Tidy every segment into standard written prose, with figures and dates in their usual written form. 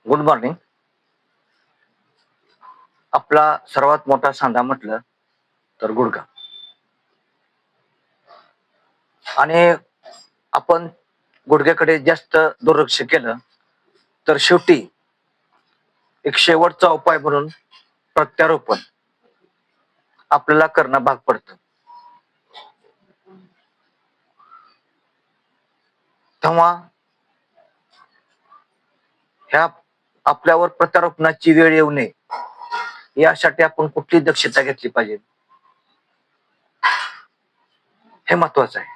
Good morning. आपला सर्वात मोठा सांधा म्हटलं तर गुडघा. आणि आपण गुडघ्याकडे जास्त दुर्लक्ष केलं तर शेवटी एक शेवटचा उपाय म्हणून प्रत्यारोपण आपल्याला करणं भाग पडतं. तेव्हा ह्या आपल्यावर प्रत्यारोपणाची वेळ येऊ नये यासाठी आपण कुठली दक्षता घेतली पाहिजे हे महत्वाचं आहे.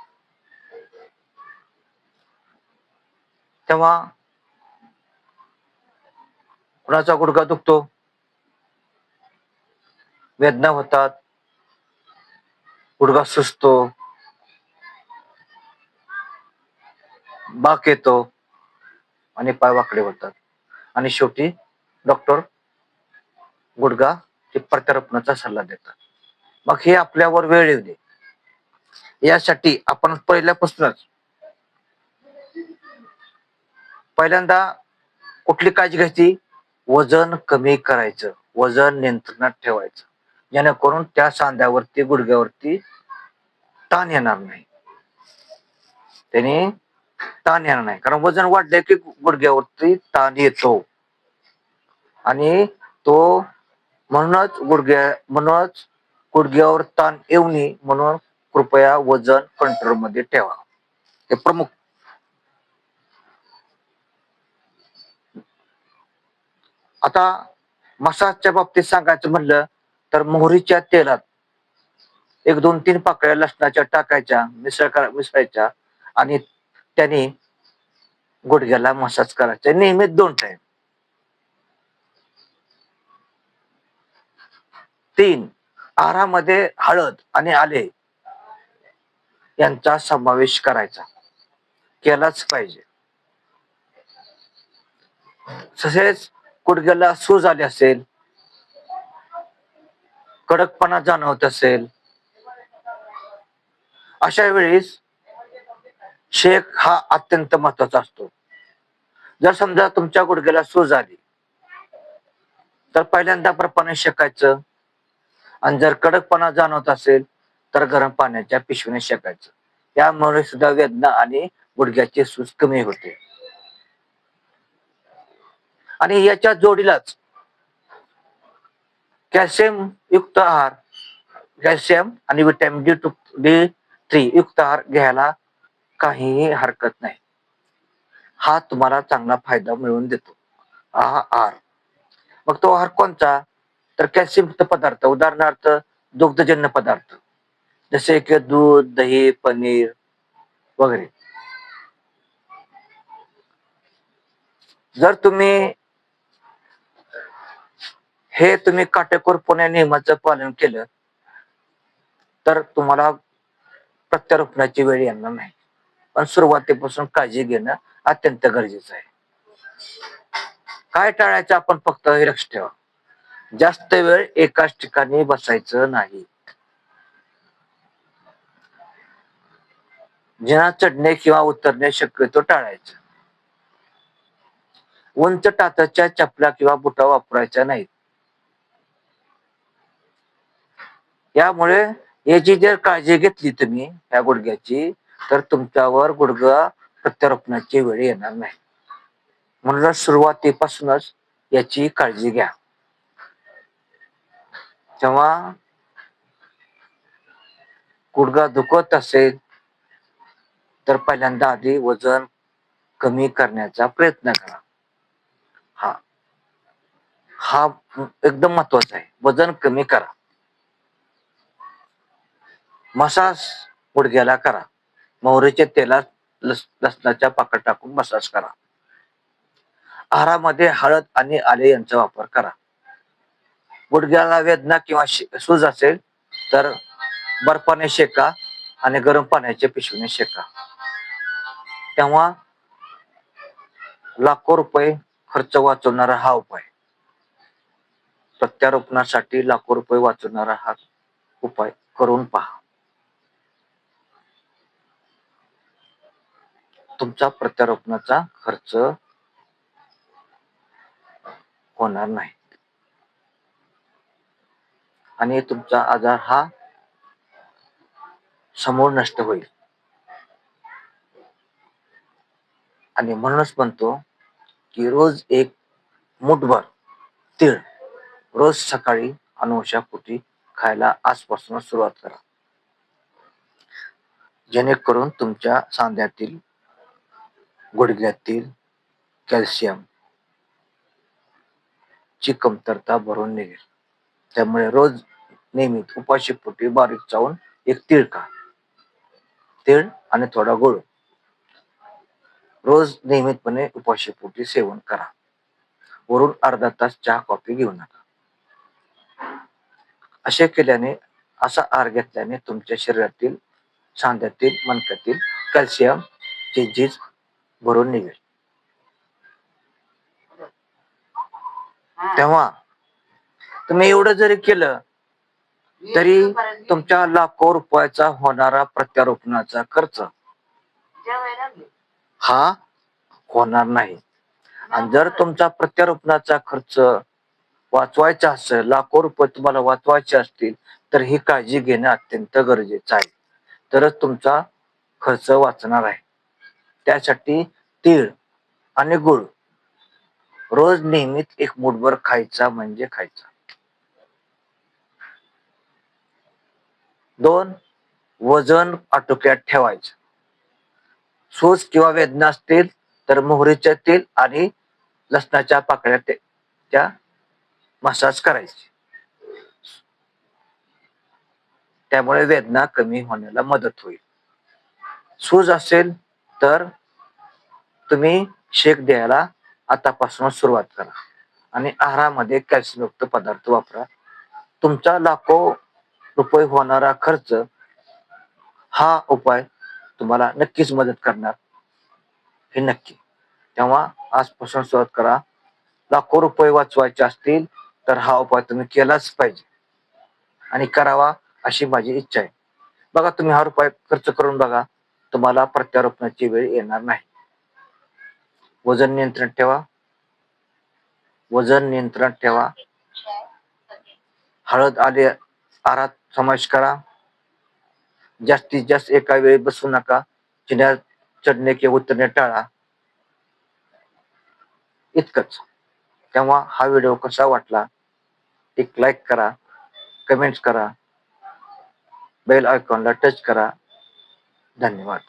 तेव्हा कुणाचा गुडघा दुखतो, वेदना होतात, गुडघा सुजतो, बाक येतो आणि पाय वाकडे होतात आणि शेवटी डॉक्टर गुडघा प्रत्यारोपणाचा सल्ला देतात. मग हे आपल्यावर वेळ येऊ दे यासाठी आपण पहिल्यांदा कुठली काळजी घ्यायची, वजन कमी करायचं, वजन नियंत्रणात ठेवायचं, जेणेकरून त्या सांध्यावरती गुडघ्यावरती ताण येणार नाही. त्याने ताण येणार नाही, कारण वजन वाढले की गुडघ्यावरती ताण येतो आणि तो म्हणूनच गुडघ्यावर ताण येऊ नये म्हणून कृपया वजन कंट्रोल मध्ये ठेवा. हे प्रमुख. आता मसाजच्या बाबतीत सांगायचं म्हणलं तर मोहरीच्या तेलात 1-2-3 पाकळ्या लसणाच्या टाकायच्या, मिसळायच्या आणि त्याने गुडघ्याला मसाज करायचा नियमित 2 टाइम. 3 आहारामध्ये हळद आणि आले यांचा समावेश करायचा, केलाच पाहिजे. तसेच गुडघ्याला सूज आली असेल, कडकपणा जाणवत असेल, अशा वेळेस शेक हा अत्यंत महत्वाचा असतो. जर समजा तुमच्या गुडघ्याला सूज आली तर पहिल्यांदा बर्फाने शेकायचं आणि जर कडकपणा जाणवत असेल तर गरम पाण्याच्या पिशवीने शेकायचं. त्यामुळे सुद्धा वेदना आणि गुडघ्याची सूज कमी होते. आणि याच्या जोडीलाच कॅल्शियम युक्त आहार, कॅल्शियम आणि विटॅमिन D3 युक्त आहार घ्यायला काहीही हरकत नाही. हा तुम्हाला चांगला फायदा मिळवून देतो आहार. मग तो आहार कोणता, तर कॅल्शियम युक्त पदार्थ, उदाहरणार्थ दुग्धजन्य पदार्थ जसे की दूध, दही, पनीर वगैरे. जर तुम्ही काटेकोरपणे नियमाचं पालन केलं तर तुम्हाला प्रत्यारोपणाची वेळ येणार नाही. पण सुरुवातीपासून काळजी घेणं अत्यंत गरजेचं आहे. काय टाळायचं आपण फक्त हे लक्ष ठेवा, जास्त वेळ एकाच ठिकाणी बसायचं नाही. जिना चढणे किंवा उतरणे शक्यतो टाळायचं. उंच टाचाच्या चपला किंवा बुटा वापरायच्या नाहीत. यामुळे याची जर काळजी घेतली तुम्ही या गुडघ्याची तर तुमच्यावर गुडघा प्रत्यारोपणाची वेळ येणार नाही. म्हणून सुरुवातीपासूनच याची काळजी घ्या. जेव्हा गुडघा दुखत असेल तर पहिल्यांदा आधी वजन कमी करण्याचा प्रयत्न करा. हा एकदम महत्वाचा आहे. वजन कमी करा. मसाज गुडघ्याला करा. मोहरीच्या तेलात लसणाच्या पाकळ्या टाकून मसाज करा. आहारामध्ये हळद आणि आले यांचा वापर करा. गुडघ्याला वेदना किंवा सूज असेल तर बर्फाने शेका आणि गरम पाण्याच्या पिशवीने शेका. तेव्हा लाखो रुपये खर्च वाचवणारा हा उपाय, प्रत्यारोपणासाठी लाखो रुपये वाचवणारा हा उपाय करून पहा. तुमचा प्रत्यारोपणाचा खर्च होणार नाही आणि तुमचा आजार हा समूळ नष्ट होईल. आणि म्हणूनच म्हणतो की रोज एक मुठभर तीळ रोज सकाळी अनुशापोटी खायला आजपासून सुरुवात करा, जेणेकरून तुमच्या सांध्यातील, गुडघ्यातील कॅल्शियम ची कमतरता भरून निघेल. त्यामुळे रोज नियमित उपाशीपोटी बारीक चावून एक तीळ खा. तीळ आणि थोडा गुळ रोज नियमितपणे उपाशीपोटी सेवन करा. वरून अर्धा तास चहा कॉफी घेऊ नका. असे केल्याने, असा आहार घेतल्याने तुमच्या शरीरातील, सांध्यातील, मणक्यातील कॅल्शियम ची झीज भरून निघेल. तेव्हा तुम्ही एवढं जरी केलं तरी तुमच्या लाखो रुपयाचा होणारा प्रत्यारोपणाचा खर्च हा होणार नाही. आणि जर तुमचा प्रत्यारोपणाचा खर्च वाचवायचा असेल, लाखो रुपये तुम्हाला वाचवायचे असतील, तर ही काळजी घेणं अत्यंत गरजेचं आहे. तरच तुमचा खर्च वाचणार आहे. त्यासाठी तीळ आणि गुळ रोज नियमित एक मुठभर खायचा म्हणजे खायचा. 2. वजन आटोक्यात ठेवायचं. सूज किंवा वेदना असतील तर मोहरीचे तेल आणि लसणाच्या पाकळ्या त्या मसाज करायची. त्यामुळे वेदना कमी होण्याला मदत होईल. सूज असेल तर तुम्ही शेक द्यायला आतापासून सुरुवात करा आणि आहारामध्ये कॅल्शियमयुक्त पदार्थ वापरा. तुमचा लाखो रुपये होणारा खर्च हा उपाय तुम्हाला नक्कीच मदत करणार, हे नक्की. तेव्हा आजपासून सुरुवात करा. लाखो रुपये वाचवायचे असतील तर हा उपाय तुम्ही केलाच पाहिजे आणि करावा अशी माझी इच्छा आहे. बघा, तुम्ही हा उपाय खर्च करून बघा, तुम्हाला प्रत्यारोपणाची वेळ येणार नाही. वजन नियंत्रण ठेवा. वजन नियंत्रण ठेवा. हळद आले आहारात समावेश करा. जास्तीत जास्त एका वेळी बसू नका. चिन्या चढणे किंवा उतरणे टाळा. इतकंच. तेव्हा हा व्हिडिओ कसा वाटला एक लाईक करा, कमेंट्स करा, बेल आयकॉनला टच करा. धन्यवाद.